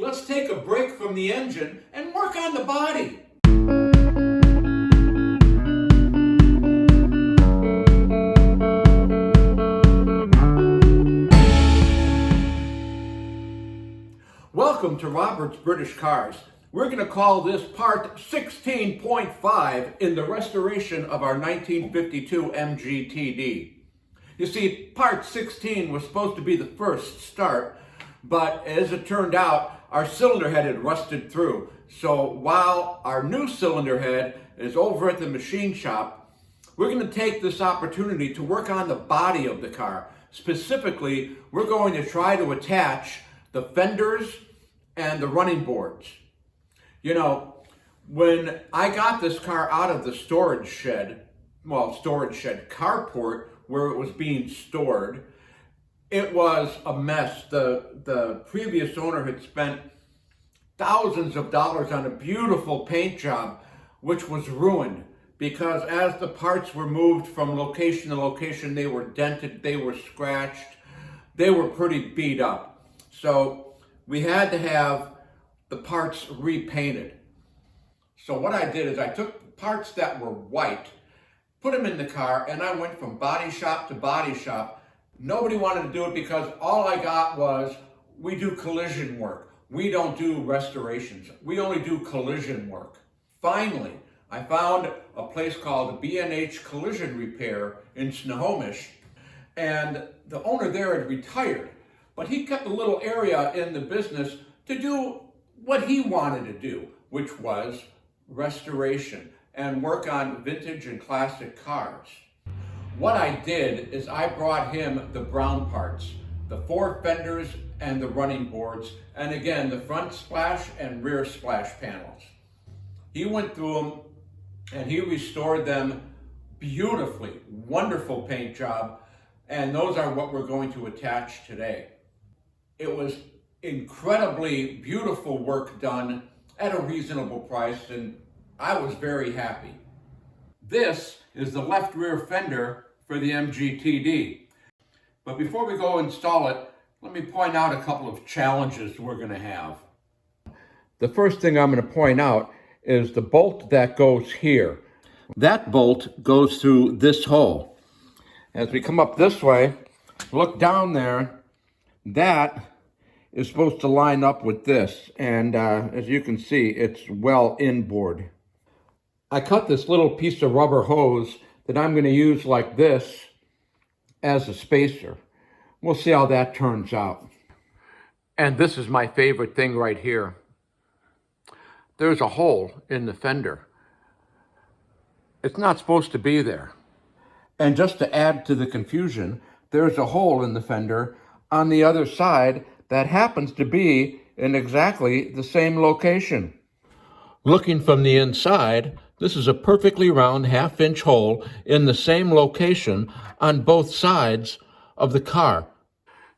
let's take a break from the engine and work on the body. Welcome to Robert's British Cars. We're going to call this part 16.5 in the restoration of our 1952 MGTD. You see, part 16 was supposed to be the first start, but as it turned out, our cylinder head had rusted through. So while our new cylinder head is over at the machine shop, we're going to take this opportunity to work on the body of the car. Specifically, we're going to try to attach the fenders and the running boards. You know, when I got this car out of the storage shed carport where it was being stored, it was a mess. The previous owner had spent thousands of dollars on a beautiful paint job, which was ruined because as the parts were moved from location to location, they were dented, they were scratched, they were pretty beat up. So we had to have the parts repainted. So what I did is I took parts that were white, put them in the car, and I went from body shop to body shop. Nobody wanted to do it because all I got was, we do collision work. We don't do restorations. We only do collision work. Finally, I found a place called B&H Collision Repair in Snohomish, and the owner there had retired, but he kept a little area in the business to do what he wanted to do, which was restoration and work on vintage and classic cars. What I did is I brought him the brown parts, the 4 fenders and the running boards, and again, the front splash and rear splash panels. He went through them and he restored them beautifully. Wonderful paint job, and those are what we're going to attach today. It was incredibly beautiful work done at a reasonable price, and I was very happy. This is the left rear fender for the MGTD. But before we go install it, let me point out a couple of challenges we're going to have. The first thing I'm going to point out is the bolt that goes here. That bolt goes through this hole. As we come up this way, look down there, that is supposed to line up with this. And as you can see, it's well inboard. I cut this little piece of rubber hose that I'm going to use like this as a spacer. We'll see how that turns out. And this is my favorite thing right here. There's a hole in the fender. It's not supposed to be there. And just to add to the confusion, there's a hole in the fender on the other side that happens to be in exactly the same location. Looking from the inside, this is a perfectly round half-inch hole in the same location on both sides of the car.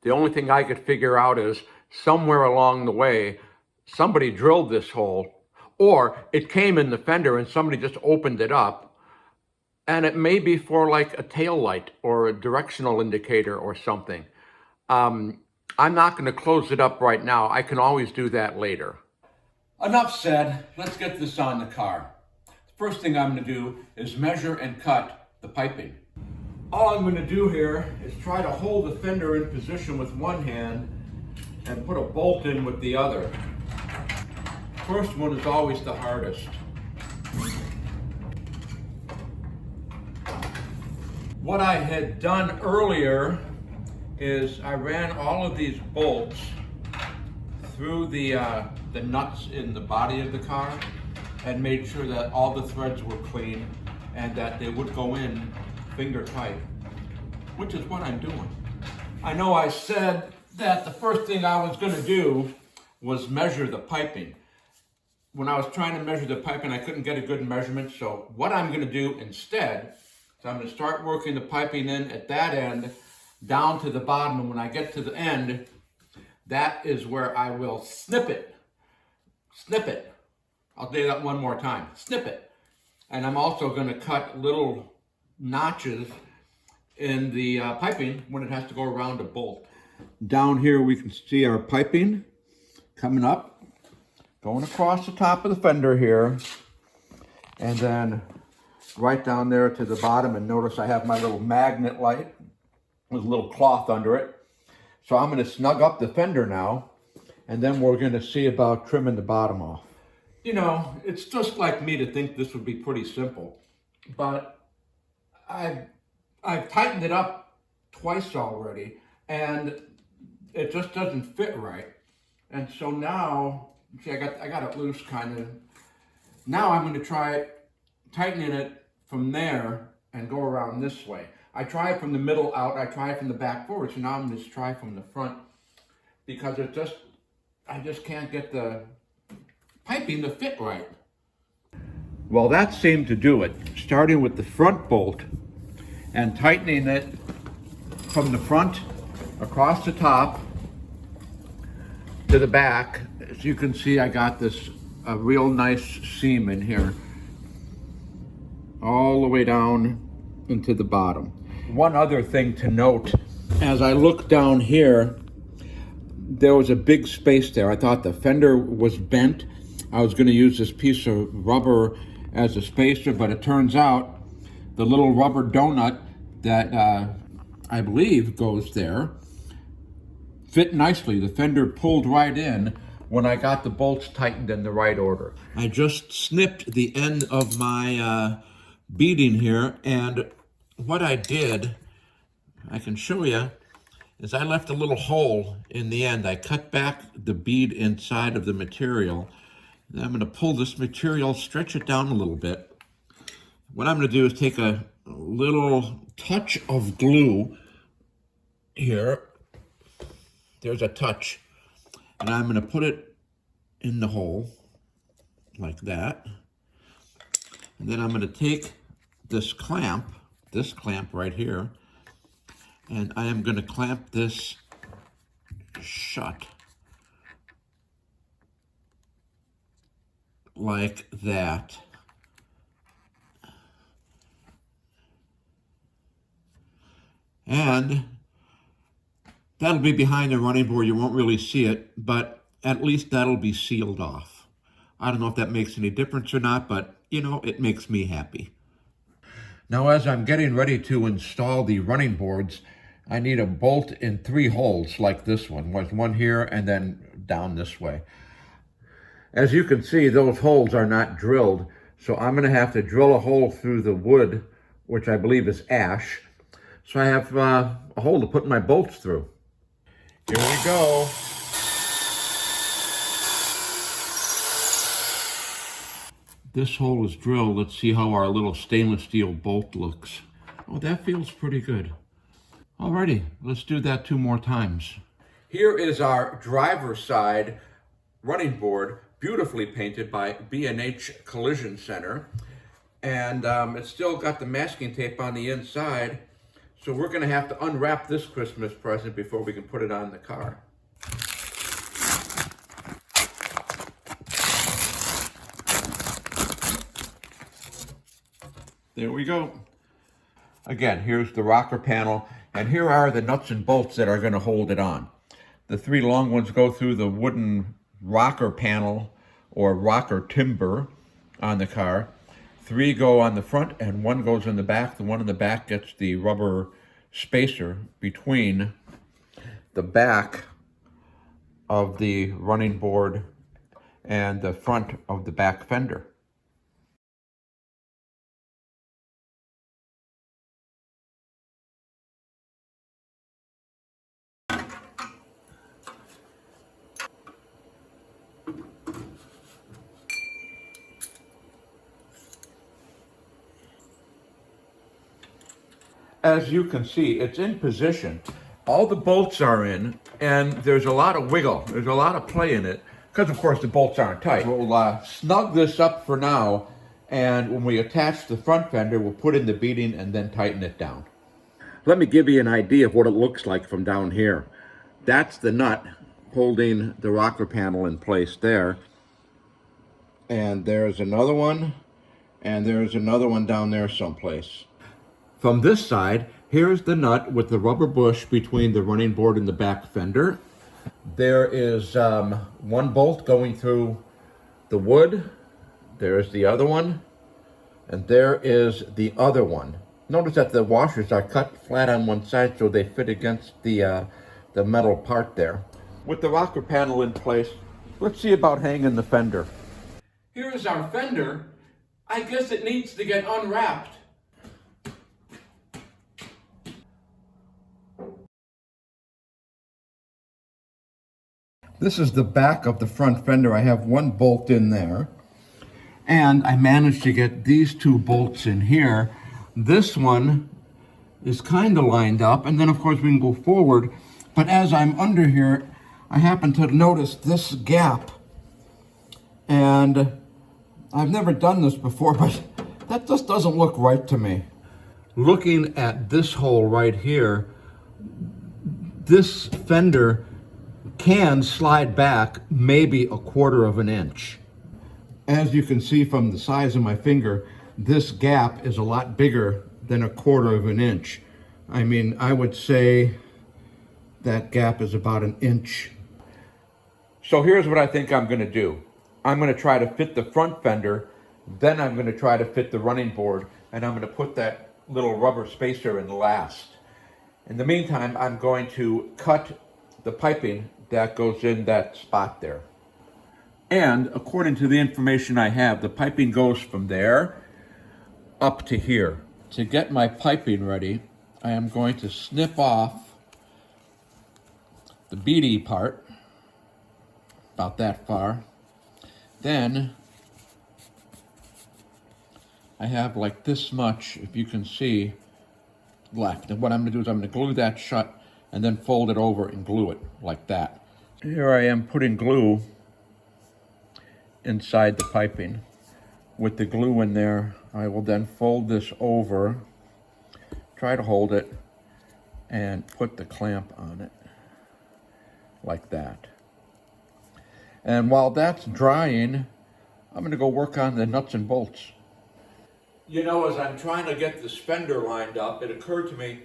The only thing I could figure out is somewhere along the way, somebody drilled this hole, or it came in the fender and somebody just opened it up, and it may be for like a tail light or a directional indicator or something. I'm not going to close it up right now. I can always do that later. Enough said. Let's get this on the car. The first thing I'm going to do is measure and cut the piping. All I'm going to do here is try to hold the fender in position with one hand and put a bolt in with the other. First one is always the hardest. What I had done earlier is I ran all of these bolts through the nuts in the body of the car and made sure that all the threads were clean and that they would go in finger tight, which is what I'm doing. I know I said that the first thing I was going to do was measure the piping. When I was trying to measure the piping, I couldn't get a good measurement, so what I'm going to do instead is I'm going to start working the piping in at that end down to the bottom, and when I get to the end, that is where I will snip it. Snip it. I'll do that one more time. Snip it. And I'm also going to cut little notches in the piping when it has to go around a bolt. Down here we can see our piping coming up. Going across the top of the fender here, and then right down there to the bottom. And notice I have my little magnet light with a little cloth under it. So I'm going to snug up the fender now, and then we're going to see about trimming the bottom off. You know, it's just like me to think this would be pretty simple, but I've tightened it up twice already, and it just doesn't fit right. And so now, see, I got it loose kind of. Now I'm going to try tightening it from there and go around this way. I try it from the middle out, I try it from the back forward, so now I'm going to try from the front, because I just can't get the piping to fit right. Well, that seemed to do it. Starting with the front bolt and tightening it from the front across the top to the back. As you can see, I got this a real nice seam in here, all the way down into the bottom. One other thing to note, as I look down here, there was a big space there. I thought the fender was bent. I was going to use this piece of rubber as a spacer, but it turns out the little rubber donut that I believe goes there fit nicely. The fender pulled right in when I got the bolts tightened in the right order. I just snipped the end of my beading here, and what I did, I can show you, is I left a little hole in the end. I cut back the bead inside of the material. And I'm going to pull this material, stretch it down a little bit. What I'm going to do is take a little touch of glue here. There's a touch. And I'm going to put it in the hole like that. And then I'm going to take this clamp right here, and I am going to clamp this shut like that. And that'll be behind the running board. You won't really see it, but at least that'll be sealed off. I don't know if that makes any difference or not, but you know, it makes me happy. Now, as I'm getting ready to install the running boards, I need a bolt in 3 holes like this one. There's one here and then down this way. As you can see, those holes are not drilled, so I'm going to have to drill a hole through the wood, which I believe is ash. So I have a hole to put my bolts through. Here we go. This hole is drilled. Let's see how our little stainless steel bolt looks. Oh, that feels pretty good. Alrighty, let's do that 2 more times. Here is our driver's side running board, beautifully painted by B&H Collision Center. And it's still got the masking tape on the inside. So we're going to have to unwrap this Christmas present before we can put it on the car. There we go. Again, here's the rocker panel, and here are the nuts and bolts that are going to hold it on. The 3 long ones go through the wooden rocker panel or rocker timber on the car. 3 go on the front and 1 goes in the back. The one in the back gets the rubber spacer between the back of the running board and the front of the back fender. As you can see, it's in position. All the bolts are in, and there's a lot of wiggle. There's a lot of play in it, because of course the bolts aren't tight. We'll snug this up for now, and when we attach the front fender, we'll put in the beading and then tighten it down. Let me give you an idea of what it looks like from down here. That's the nut holding the rocker panel in place there. And there's another one, and there's another one down there someplace. From this side, here's the nut with the rubber bush between the running board and the back fender. There is 1 bolt going through the wood, there's the other one, and there is the other one. Notice that the washers are cut flat on one side so they fit against the metal part there. With the rocker panel in place, let's see about hanging the fender. Here's our fender. I guess it needs to get unwrapped. This is the back of the front fender. I have one bolt in there. And I managed to get these two bolts in here. This one is kind of lined up, and then of course we can go forward. But as I'm under here, I happen to notice this gap. And I've never done this before, but that just doesn't look right to me. Looking at this hole right here, this fender can slide back maybe 1/4 of an inch. As you can see from the size of my finger, this gap is a lot bigger than 1/4 of an inch. I mean, I would say that gap is about an inch. So here's what I think I'm going to do. I'm going to try to fit the front fender, then I'm going to try to fit the running board, and I'm going to put that little rubber spacer in last. In the meantime, I'm going to cut the piping that goes in that spot there. And according to the information I have, the piping goes from there up to here. To get my piping ready, I am going to snip off the beady part, about that far. Then I have like this much, if you can see, left. And what I'm going to do is I'm going to glue that shut and then fold it over and glue it like that. Here I am putting glue inside the piping. With the glue in there, I will then fold this over, try to hold it, and put the clamp on it like that. And while that's drying, I'm going to go work on the nuts and bolts. You know, as I'm trying to get this fender lined up, it occurred to me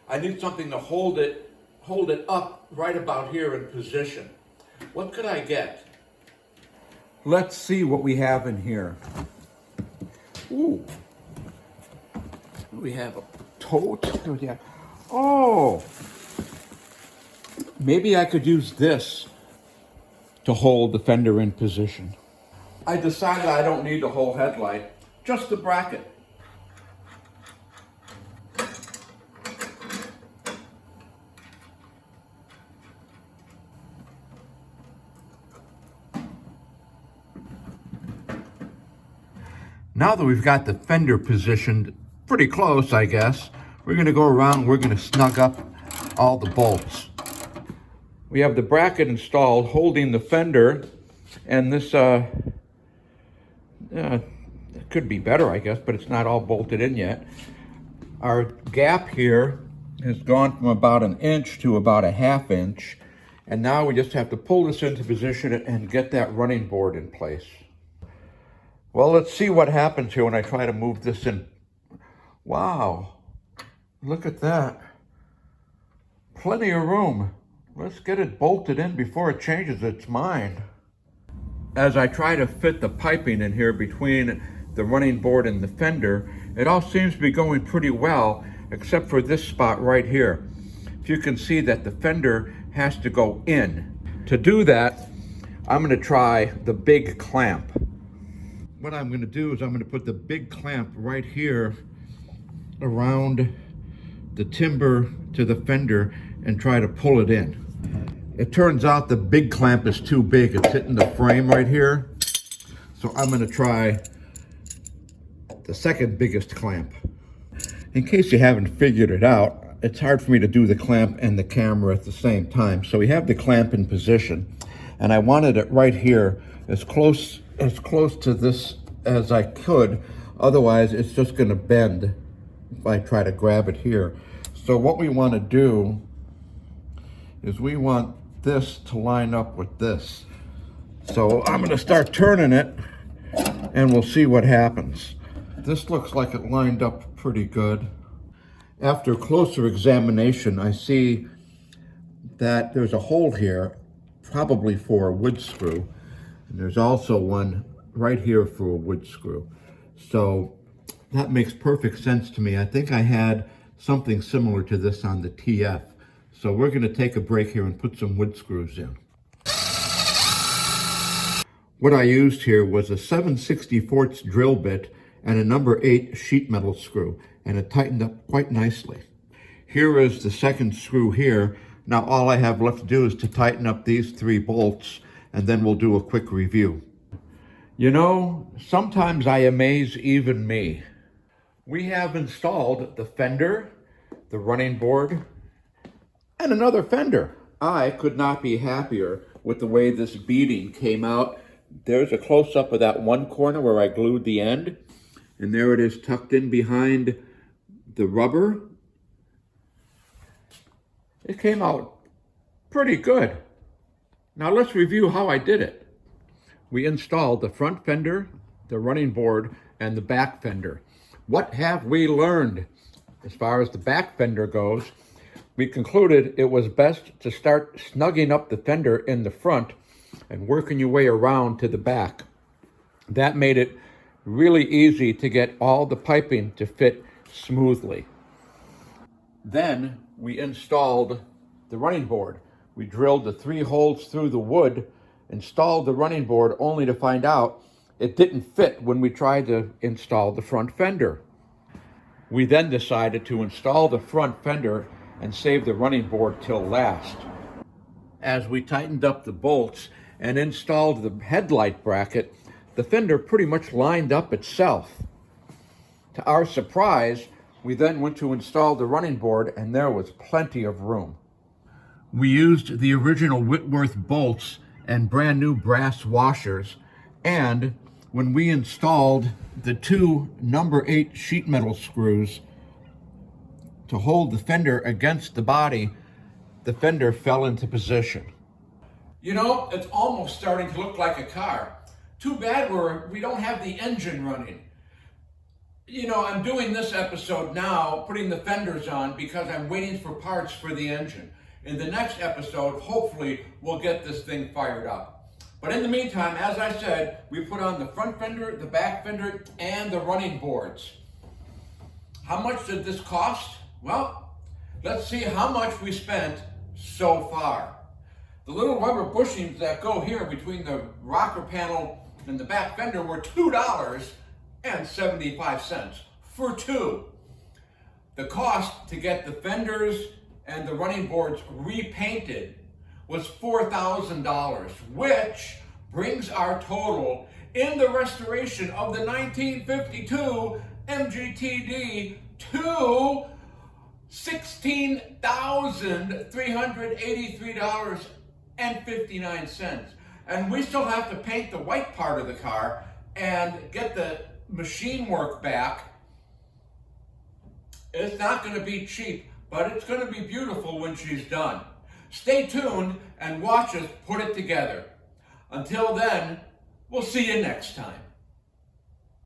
I need something to hold it up right about here in position. What could I get? Let's see what we have in here. Ooh. We have a tote. Oh! Maybe I could use this to hold the fender in position. I decided I don't need the whole headlight, just the bracket. Now that we've got the fender positioned pretty close, I guess, we're going to go around and we're going to snug up all the bolts. We have the bracket installed holding the fender, and this it could be better, I guess, but it's not all bolted in yet. Our gap here has gone from about an inch to about a 1/2 inch, and now we just have to pull this into position and get that running board in place. Well, let's see what happens here when I try to move this in. Wow, look at that. Plenty of room. Let's get it bolted in before it changes its mind. As I try to fit the piping in here between the running board and the fender, it all seems to be going pretty well, except for this spot right here. If you can see that the fender has to go in. To do that, I'm going to try the big clamp. What I'm going to do is I'm going to put the big clamp right here around the timber to the fender and try to pull it in. It turns out the big clamp is too big. It's hitting the frame right here. So I'm going to try the second biggest clamp. In case you haven't figured it out, it's hard for me to do the clamp and the camera at the same time. So we have the clamp in position, and I wanted it right here as close to this as I could. Otherwise, it's just going to bend if I try to grab it here. So what we want to do is we want this to line up with this. So I'm going to start turning it, and we'll see what happens. This looks like it lined up pretty good. After closer examination, I see that there's a hole here, probably for a wood screw. And there's also one right here for a wood screw. So that makes perfect sense to me. I think I had something similar to this on the TF. So we're going to take a break here and put some wood screws in. What I used here was a 7/64 drill bit and a number 8 sheet metal screw, and it tightened up quite nicely. Here is the second screw here. Now all I have left to do is to tighten up these 3 bolts, and then we'll do a quick review. You know, sometimes I amaze even me. We have installed the fender, the running board, and another fender. I could not be happier with the way this beading came out. There's a close-up of that one corner where I glued the end, and there it is tucked in behind the rubber. It came out pretty good. Now let's review how I did it. We installed the front fender, the running board, and the back fender. What have we learned? As far as the back fender goes, we concluded it was best to start snugging up the fender in the front and working your way around to the back. That made it really easy to get all the piping to fit smoothly. Then we installed the running board. We drilled the 3 holes through the wood, installed the running board, only to find out it didn't fit when we tried to install the front fender. We then decided to install the front fender and save the running board till last. As we tightened up the bolts and installed the headlight bracket, the fender pretty much lined up itself. To our surprise, we then went to install the running board, and there was plenty of room. We used the original Whitworth bolts and brand new brass washers, and when we installed the 2 number 8 sheet metal screws to hold the fender against the body, the fender fell into position. You know, it's almost starting to look like a car. Too bad we don't have the engine running. You know, I'm doing this episode now, putting the fenders on, because I'm waiting for parts for the engine. In the next episode, hopefully, we'll get this thing fired up. But in the meantime, as I said, we put on the front fender, the back fender, and the running boards. How much did this cost? Well, let's see how much we spent so far. The little rubber bushings that go here between the rocker panel and the back fender were $2.75 for 2. The cost to get the fenders and the running boards repainted was $4,000, which brings our total in the restoration of the 1952 MGTD to $16,383.59. And we still have to paint the white part of the car and get the machine work back. It's not going to be cheap, but it's going to be beautiful when she's done. Stay tuned and watch us put it together. Until then, we'll see you next time.